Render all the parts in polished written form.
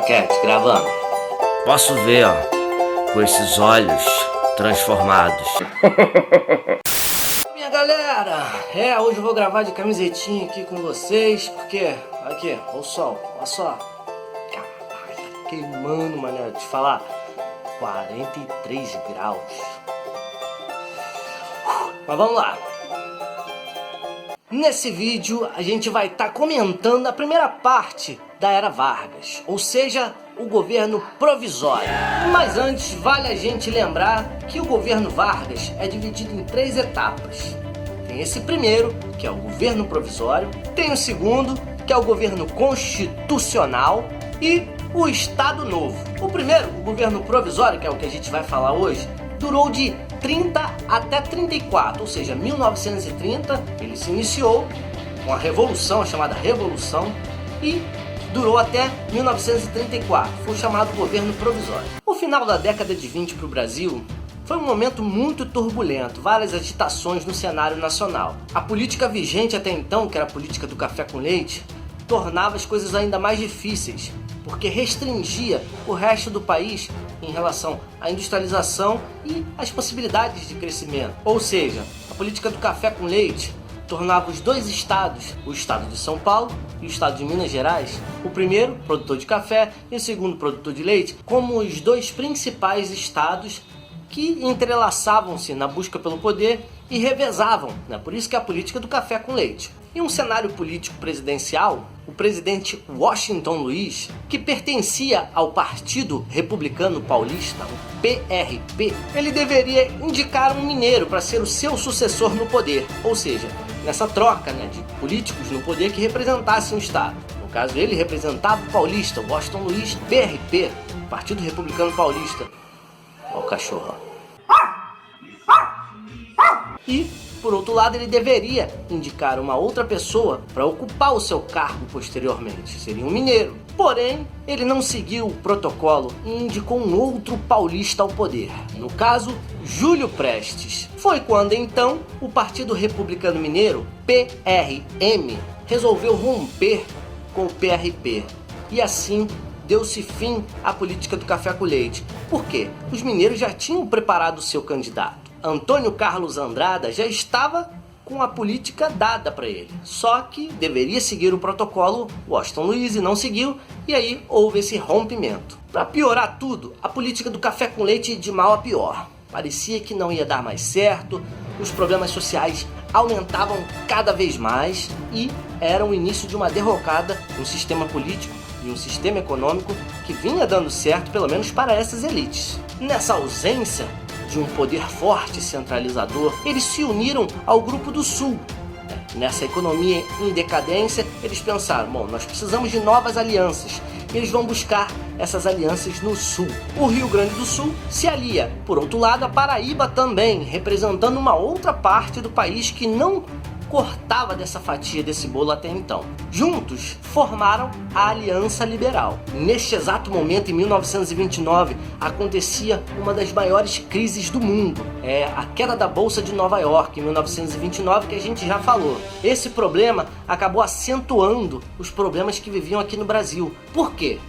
Maquete, gravando. Posso ver, ó, com esses olhos transformados. Minha galera, hoje eu vou gravar de camisetinha aqui com vocês, porque, aqui, olha o sol, olha só. Caralho, tá queimando, mané, te falar, 43 graus. Mas vamos lá. Nesse vídeo a gente vai estar comentando a primeira parte da Era Vargas, ou seja, o governo provisório. Mas antes vale a gente lembrar que o governo Vargas é dividido em 3 etapas. Tem esse primeiro, que é o governo provisório, tem o segundo, que é o governo constitucional, e o Estado Novo. O primeiro, o governo provisório, que é o que a gente vai falar hoje, durou de 30 até 34, ou seja, 1930 ele se iniciou com a Revolução, a chamada Revolução, e durou até 1934, foi o chamado governo provisório. O final da década de 20 para o Brasil foi um momento muito turbulento, várias agitações no cenário nacional. A política vigente até então, que era a política do café com leite, tornava as coisas ainda mais difíceis, porque restringia o resto do país em relação à industrialização e às possibilidades de crescimento. Ou seja, a política do café com leite tornava os 2 estados, o estado de São Paulo e o estado de Minas Gerais, o primeiro, produtor de café, e o segundo, produtor de leite, como os 2 principais estados que entrelaçavam-se na busca pelo poder e revezavam, né? Por isso que é a política do café com leite. Em um cenário político presidencial, o presidente Washington Luiz, que pertencia ao Partido Republicano Paulista, o PRP, ele deveria indicar um mineiro para ser o seu sucessor no poder, ou seja, nessa troca, né, de políticos no poder que representassem o Estado. No caso, ele representava o paulista, Washington Luiz, PRP, Partido Republicano Paulista. Olha o cachorro. E, por outro lado, ele deveria indicar uma outra pessoa para ocupar o seu cargo posteriormente. Seria um mineiro. Porém, ele não seguiu o protocolo e indicou um outro paulista ao poder. No caso, Júlio Prestes. Foi quando, então, o Partido Republicano Mineiro, PRM, resolveu romper com o PRP. E assim deu-se fim à política do café com leite. Por quê? Os mineiros já tinham preparado o seu candidato. Antônio Carlos Andrada já estava com a política dada para ele, só que deveria seguir o protocolo Washington Luiz e não seguiu, e aí houve esse rompimento. Para piorar tudo, a política do café com leite de mal a pior. Parecia que não ia dar mais certo, os problemas sociais aumentavam cada vez mais e era o início de uma derrocada no sistema político e um sistema econômico que vinha dando certo, pelo menos para essas elites. Nessa ausência de um poder forte e centralizador, eles se uniram ao Grupo do Sul. Nessa economia em decadência, eles pensaram, bom, nós precisamos de novas alianças. E eles vão buscar essas alianças no Sul. O Rio Grande do Sul se alia, por outro lado, a Paraíba também, representando uma outra parte do país que não cortava dessa fatia desse bolo até então. Juntos formaram a Aliança Liberal. Neste exato momento, em 1929, acontecia uma das maiores crises do mundo. A queda da Bolsa de Nova York, em 1929, que a gente já falou. Esse problema acabou acentuando os problemas que viviam aqui no Brasil. Por quê?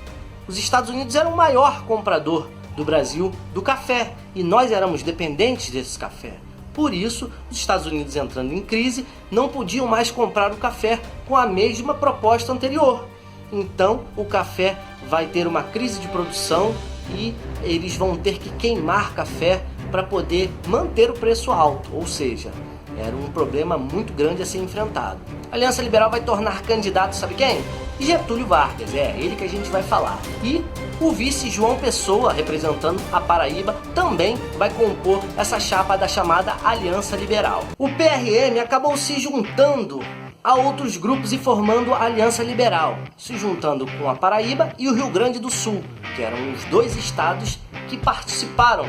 Os Estados Unidos eram o maior comprador do Brasil do café e nós éramos dependentes desse café. Por isso, os Estados Unidos, entrando em crise, não podiam mais comprar o café com a mesma proposta anterior. Então, o café vai ter uma crise de produção e eles vão ter que queimar café para poder manter o preço alto, ou seja, era um problema muito grande a ser enfrentado. A Aliança Liberal vai tornar candidato, sabe quem? Getúlio Vargas, ele que a gente vai falar. E o vice João Pessoa, representando a Paraíba, também vai compor essa chapa da chamada Aliança Liberal. O PRM acabou se juntando a outros grupos e formando a Aliança Liberal, se juntando com a Paraíba e o Rio Grande do Sul, que eram os 2 estados que participaram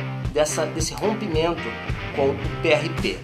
desse rompimento com o PRP.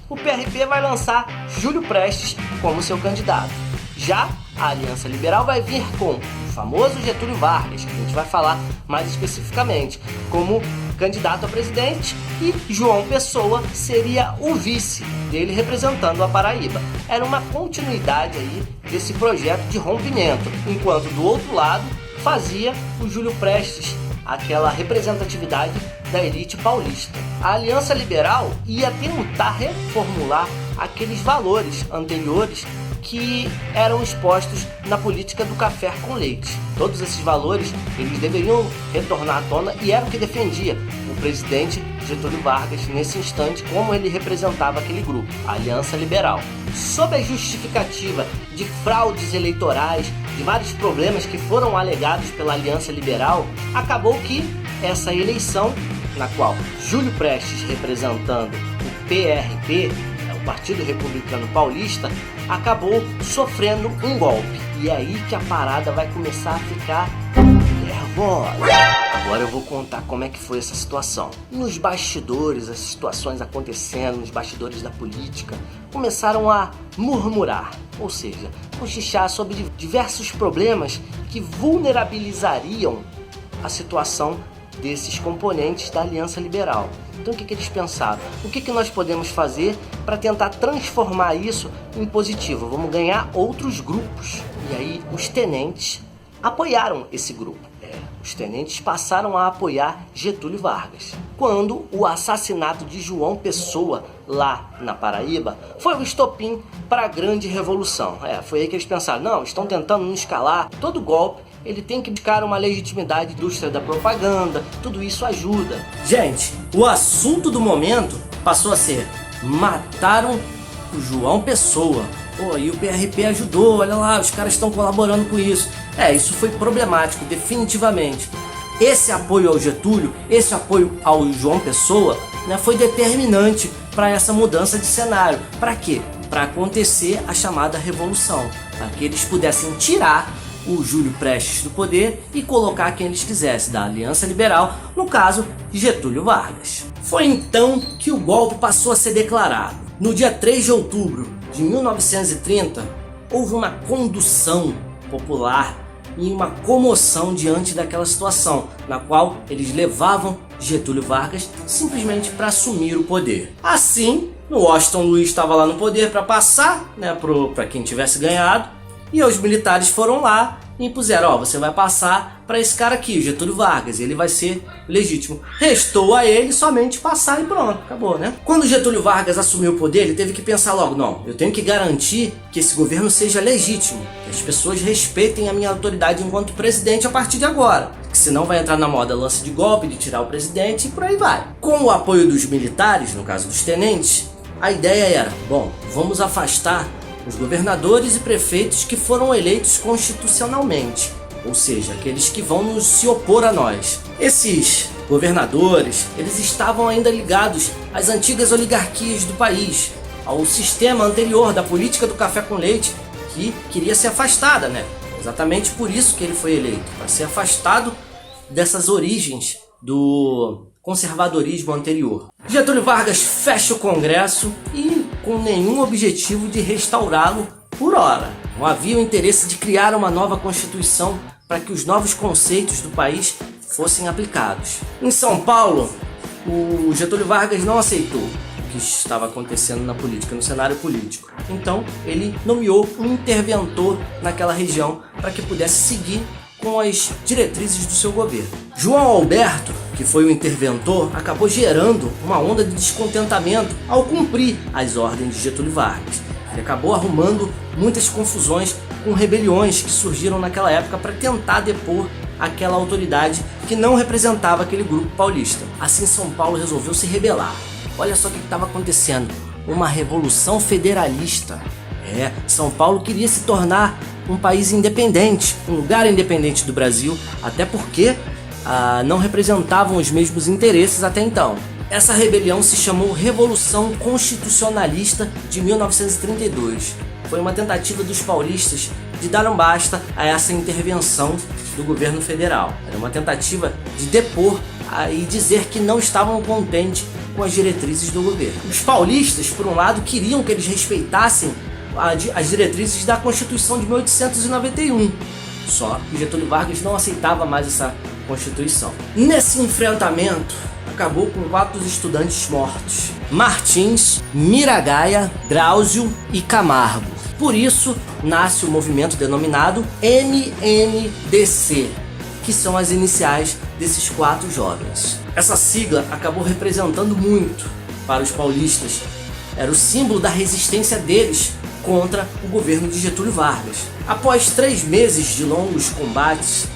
O PRP vai lançar Júlio Prestes como seu candidato. Já a Aliança Liberal vai vir com o famoso Getúlio Vargas, que a gente vai falar mais especificamente, como candidato a presidente, e João Pessoa seria o vice dele representando a Paraíba. Era uma continuidade aí desse projeto de rompimento, enquanto do outro lado fazia o Júlio Prestes aquela representatividade da elite paulista. A Aliança Liberal ia tentar reformular aqueles valores anteriores que eram expostos na política do café com leite. Todos esses valores eles deveriam retornar à tona e era o que defendia o presidente Getúlio Vargas nesse instante, como ele representava aquele grupo, a Aliança Liberal. Sob a justificativa de fraudes eleitorais, de vários problemas que foram alegados pela Aliança Liberal, acabou que essa eleição, na qual Júlio Prestes, representando o PRP, o Partido Republicano Paulista, acabou sofrendo um golpe. E é aí que a parada vai começar a ficar nervosa. Agora eu vou contar como é que foi essa situação. Nos bastidores, as situações acontecendo, nos bastidores da política, começaram a murmurar, ou seja, cochichar sobre diversos problemas que vulnerabilizariam a situação desses componentes da Aliança Liberal. Então o que eles pensaram? O que nós podemos fazer para tentar transformar isso em positivo? Vamos ganhar outros grupos. E aí os tenentes apoiaram esse grupo. Os tenentes passaram a apoiar Getúlio Vargas. Quando o assassinato de João Pessoa, lá na Paraíba, foi o estopim para a grande revolução. Foi aí que eles pensaram, não, estão tentando nos escalar. Todo golpe ele tem que buscar uma legitimidade indústria da propaganda, tudo isso ajuda. Gente, o assunto do momento passou a ser: mataram o João Pessoa. Pô, e o PRP ajudou, olha lá, os caras estão colaborando com isso. Isso foi problemático, definitivamente. Esse apoio ao Getúlio, esse apoio ao João Pessoa, foi determinante para essa mudança de cenário. Para quê? Para acontecer a chamada revolução, para que eles pudessem tirar o Júlio Prestes do poder e colocar quem eles quisessem, da Aliança Liberal, no caso, Getúlio Vargas. Foi então que o golpe passou a ser declarado. No dia 3 de outubro de 1930, houve uma condução popular e uma comoção diante daquela situação, na qual eles levavam Getúlio Vargas simplesmente para assumir o poder. Assim, o Washington Luiz estava lá no poder para passar, para quem tivesse ganhado, e os militares foram lá e impuseram, você vai passar para esse cara aqui, Getúlio Vargas, ele vai ser legítimo. Restou a ele somente passar e pronto, acabou, né? Quando Getúlio Vargas assumiu o poder, ele teve que pensar logo, não, eu tenho que garantir que esse governo seja legítimo, que as pessoas respeitem a minha autoridade enquanto presidente a partir de agora, que senão vai entrar na moda lance de golpe, de tirar o presidente e por aí vai. Com o apoio dos militares, no caso dos tenentes, a ideia era, bom, vamos afastar os governadores e prefeitos que foram eleitos constitucionalmente, ou seja, aqueles que vão se opor a nós. Esses governadores, eles estavam ainda ligados às antigas oligarquias do país, ao sistema anterior da política do café com leite, que queria ser afastada, Exatamente por isso que ele foi eleito, para ser afastado dessas origens do conservadorismo anterior. Getúlio Vargas fecha o Congresso e com nenhum objetivo de restaurá-lo por hora. Não havia o interesse de criar uma nova Constituição para que os novos conceitos do país fossem aplicados. Em São Paulo, o Getúlio Vargas não aceitou o que estava acontecendo na política, no cenário político. Então, ele nomeou um interventor naquela região para que pudesse seguir com as diretrizes do seu governo. João Alberto, que foi o interventor, acabou gerando uma onda de descontentamento ao cumprir as ordens de Getúlio Vargas. Ele acabou arrumando muitas confusões com rebeliões que surgiram naquela época para tentar depor aquela autoridade que não representava aquele grupo paulista. Assim, São Paulo resolveu se rebelar. Olha só o que estava acontecendo, uma revolução federalista. São Paulo queria se tornar um país independente, um lugar independente do Brasil, até porque não representavam os mesmos interesses até então. Essa rebelião se chamou Revolução Constitucionalista de 1932. Foi uma tentativa dos paulistas de dar um basta a essa intervenção do governo federal. Era uma tentativa de depor e dizer que não estavam contentes com as diretrizes do governo. Os paulistas, por um lado, queriam que eles respeitassem as diretrizes da Constituição de 1891. Só que Getúlio Vargas não aceitava mais essa Constituição. Nesse enfrentamento, acabou com 4 estudantes mortos: Martins, Miragaia, Drauzio e Camargo. Por isso, nasce o movimento denominado MMDC, que são as iniciais desses 4 jovens. Essa sigla acabou representando muito para os paulistas. Era o símbolo da resistência deles contra o governo de Getúlio Vargas. Após 3 meses de longos combates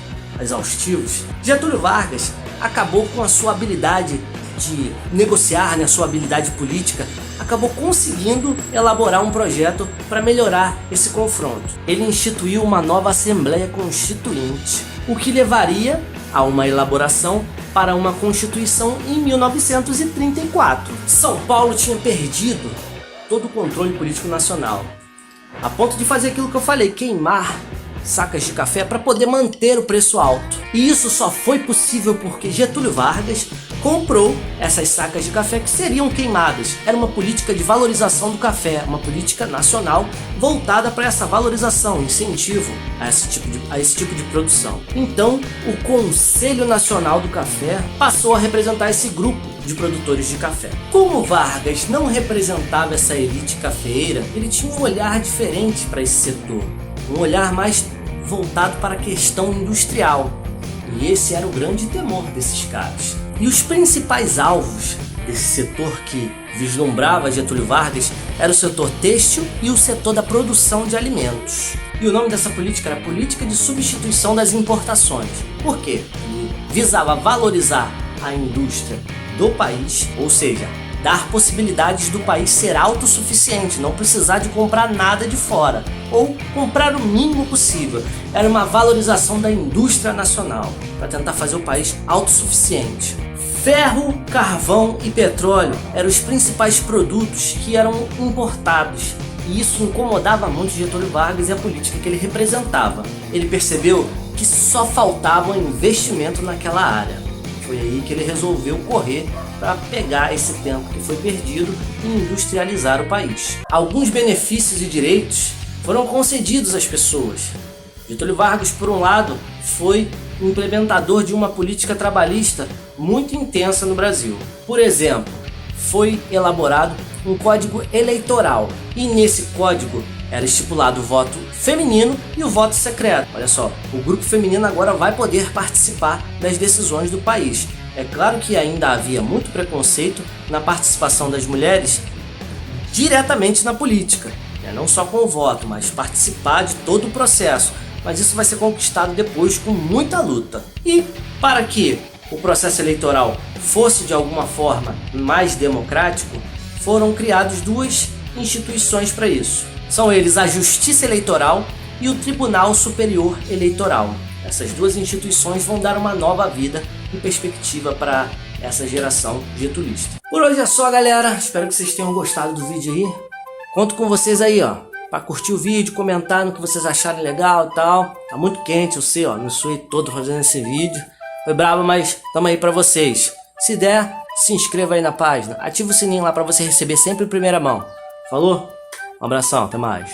exaustivos, Getúlio Vargas acabou com a sua habilidade de negociar, a sua habilidade política, acabou conseguindo elaborar um projeto para melhorar esse confronto. Ele instituiu uma nova Assembleia Constituinte, o que levaria a uma elaboração para uma Constituição em 1934. São Paulo tinha perdido todo o controle político nacional, a ponto de fazer aquilo que eu falei, queimar sacas de café para poder manter o preço alto. E isso só foi possível porque Getúlio Vargas comprou essas sacas de café que seriam queimadas. Era uma política de valorização do café, uma política nacional voltada para essa valorização, incentivo a esse tipo de produção. Então, o Conselho Nacional do Café passou a representar esse grupo de produtores de café. Como Vargas não representava essa elite cafeeira, ele tinha um olhar diferente para esse setor, um olhar mais voltado para a questão industrial. E esse era o grande temor desses caras. E os principais alvos desse setor que vislumbrava Getúlio Vargas era o setor têxtil e o setor da produção de alimentos. E o nome dessa política era Política de Substituição das Importações. Por quê? Visava valorizar a indústria do país, ou seja, dar possibilidades do país ser autossuficiente, não precisar de comprar nada de fora, ou comprar o mínimo possível. Era uma valorização da indústria nacional, para tentar fazer o país autossuficiente. Ferro, carvão e petróleo eram os principais produtos que eram importados, e isso incomodava muito Getúlio Vargas e a política que ele representava. Ele percebeu que só faltava um investimento naquela área. Foi aí que ele resolveu correr para pegar esse tempo que foi perdido e industrializar o país. Alguns benefícios e direitos foram concedidos às pessoas. Getúlio Vargas, por um lado, foi o implementador de uma política trabalhista muito intensa no Brasil. Por exemplo, foi elaborado um código eleitoral e nesse código era estipulado o voto feminino e o voto secreto. Olha só, o grupo feminino agora vai poder participar das decisões do país. É claro que ainda havia muito preconceito na participação das mulheres diretamente na política, não só com o voto, mas participar de todo o processo. Mas isso vai ser conquistado depois com muita luta. E para que o processo eleitoral fosse de alguma forma mais democrático, foram criadas 2 instituições para isso. São eles a Justiça Eleitoral e o Tribunal Superior Eleitoral. Essas 2 instituições vão dar uma nova vida e perspectiva para essa geração getulista. Por hoje é só, galera. Espero que vocês tenham gostado do vídeo aí. Conto com vocês aí, ó, para curtir o vídeo, comentar no que vocês acharem legal e tal. Tá muito quente, eu sei, ó, me suei todo fazendo esse vídeo. Foi brabo, mas tamo aí pra vocês. Se der, se inscreva aí na página, ativa o sininho lá pra você receber sempre em primeira mão. Falou? Um abração, até mais.